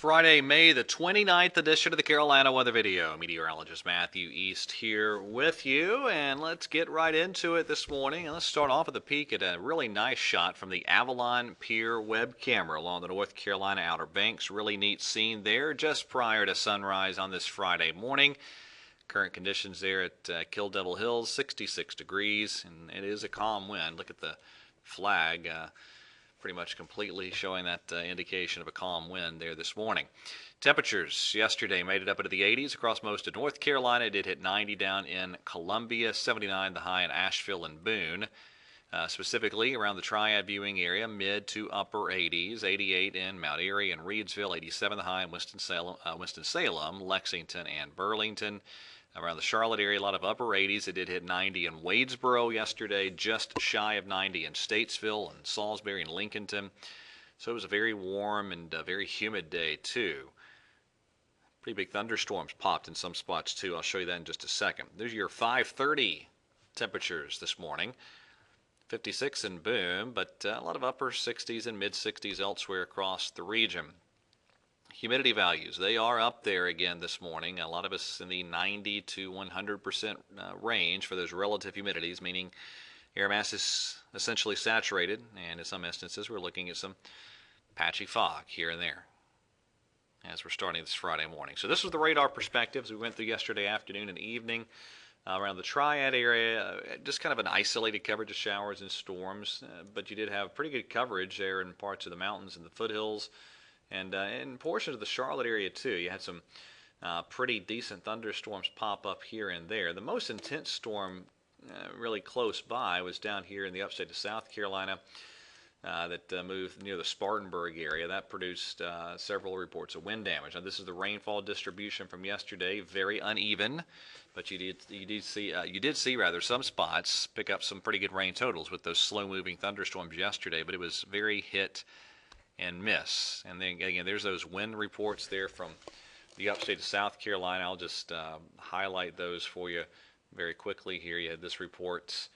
Friday, May the 29th edition of the Carolina Weather Video. Meteorologist Matthew East here with you, and let's get right into it this morning. And let's start off with a peek at a really nice shot from the Avalon Pier web camera along the North Carolina Outer Banks. Really neat scene there just prior to sunrise on this Friday morning. Current conditions there at Kill Devil Hills, 66 degrees, and it is a calm wind. Look at the flag. Pretty much completely showing that indication of a calm wind there this morning. Temperatures yesterday made it up into the 80s across most of North Carolina. It did hit 90 down in Columbia, 79 the high in Asheville and Boone. Specifically around the Triad viewing area, mid to upper 80s, 88 in Mount Airy and Reedsville, 87 the high in Winston-Salem, Lexington, and Burlington. Around the Charlotte area, a lot of upper 80s. It did hit 90 in Wadesboro yesterday, just shy of 90 in Statesville and Salisbury and Lincolnton. So it was a very warm and very humid day, too. Pretty big thunderstorms popped in some spots, too. I'll show you that in just a second. There's your 5:30 temperatures this morning. 56 in Boone, but a lot of upper 60s and mid 60s elsewhere across the region. Humidity values, they are up there again this morning. A lot of us in the 90 to 100% range for those relative humidities, meaning air mass is essentially saturated, and in some instances we're looking at some patchy fog here and there as we're starting this Friday morning. So this was the radar perspectives we went through yesterday afternoon and evening. Around the Triad area, just kind of an isolated coverage of showers and storms, but you did have pretty good coverage there in parts of the mountains and the foothills. And in portions of the Charlotte area, too, you had some pretty decent thunderstorms pop up here and there. The most intense storm really close by was down here in the upstate of South Carolina that moved near the Spartanburg area. That produced several reports of wind damage. Now, this is the rainfall distribution from yesterday, very uneven, but you did see some spots pick up some pretty good rain totals with those slow-moving thunderstorms yesterday, but it was very hit and miss. And then again, there's those wind reports there from the upstate of South Carolina. I'll just highlight those for you very quickly here. You had this report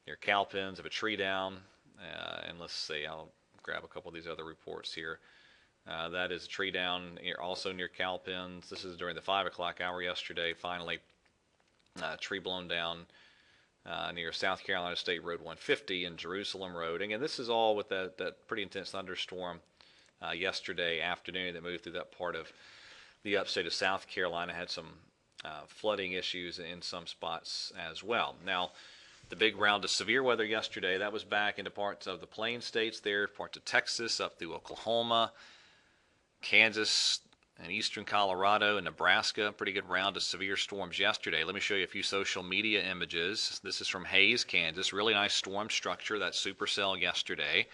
near Cowpens of a tree down, and let's see, I'll grab a couple of these other reports here. That is a tree down also near Cowpens. This is during the 5 o'clock hour yesterday. Finally, tree blown down near South Carolina State Road 150 and Jerusalem Road. Again, this is all with that pretty intense thunderstorm yesterday afternoon that moved through that part of the upstate of South Carolina. Had some flooding issues in some spots as well. Now, the big round of severe weather yesterday, that was back into parts of the Plain States there, parts of Texas, up through Oklahoma, Kansas, and eastern Colorado and Nebraska. Pretty good round of severe storms yesterday. Let me show you a few social media images. This is from Hays, Kansas. Really nice storm structure, that supercell yesterday.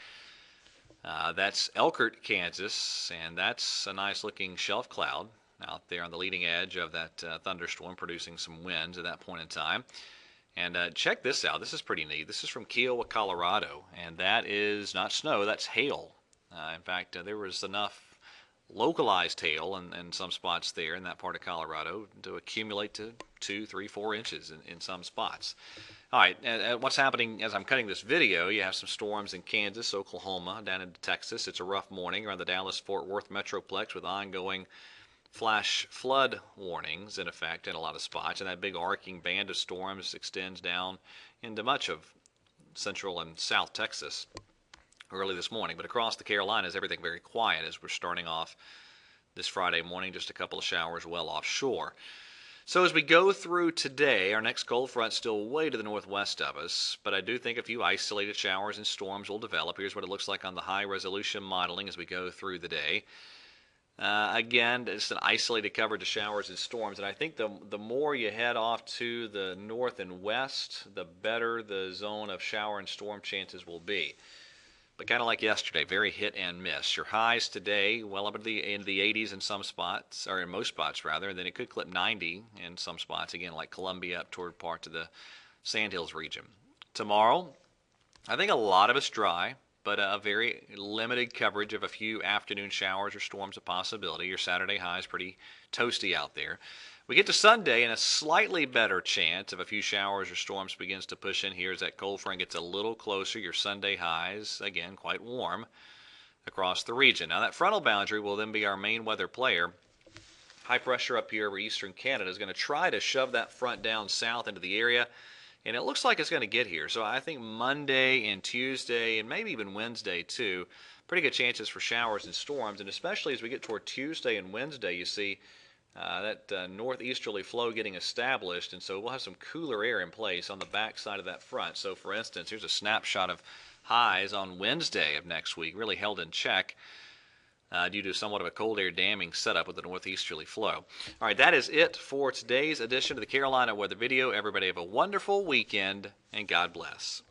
That's Elkhart, Kansas, and that's a nice looking shelf cloud out there on the leading edge of that thunderstorm, producing some winds at that point in time. And check this out. This is pretty neat. This is from Kiowa, Colorado, and that is not snow, that's hail. In fact, there was enough localized hail in some spots there in that part of Colorado to accumulate to 2, 3, 4 inches in some spots. All right, what's happening as I'm cutting this video, you have some storms in Kansas, Oklahoma, down into Texas. It's a rough morning around the Dallas-Fort Worth Metroplex with ongoing flash flood warnings in effect in a lot of spots, and that big arcing band of storms extends down into much of central and south Texas early this morning. But across the Carolinas, everything very quiet as we're starting off this Friday morning, just a couple of showers well offshore. So as we go through today, our next cold front's still way to the northwest of us, but I do think a few isolated showers and storms will develop. Here's what it looks like on the high-resolution modeling as we go through the day. Again, it's an isolated coverage of showers and storms, and I think the more you head off to the north and west, the better the zone of shower and storm chances will be. But kind of like yesterday, very hit and miss. Your highs today, well up into the 80s in some spots, or in most spots rather, and then it could clip 90 in some spots, again like Columbia up toward parts of the Sandhills region. Tomorrow, I think a lot of it's dry, but a very limited coverage of a few afternoon showers or storms a possibility. Your Saturday high is pretty toasty out there. We get to Sunday, and a slightly better chance of a few showers or storms begins to push in here as that cold front gets a little closer. Your Sunday highs, again, quite warm. across the region. Now, that frontal boundary will then be our main weather player. High pressure up here over eastern Canada is going to try to shove that front down south into the area, and it looks like it's going to get here. So I think Monday and Tuesday, and maybe even Wednesday too, pretty good chances for showers and storms, and especially as we get toward Tuesday and Wednesday, you see that northeasterly flow getting established, and so we'll have some cooler air in place on the back side of that front. So for instance, here's a snapshot of highs on Wednesday of next week, really held in check due to somewhat of a cold air damming setup with the northeasterly flow. All right, that is it for today's edition of the Carolina Weather Video. Everybody have a wonderful weekend, and God bless.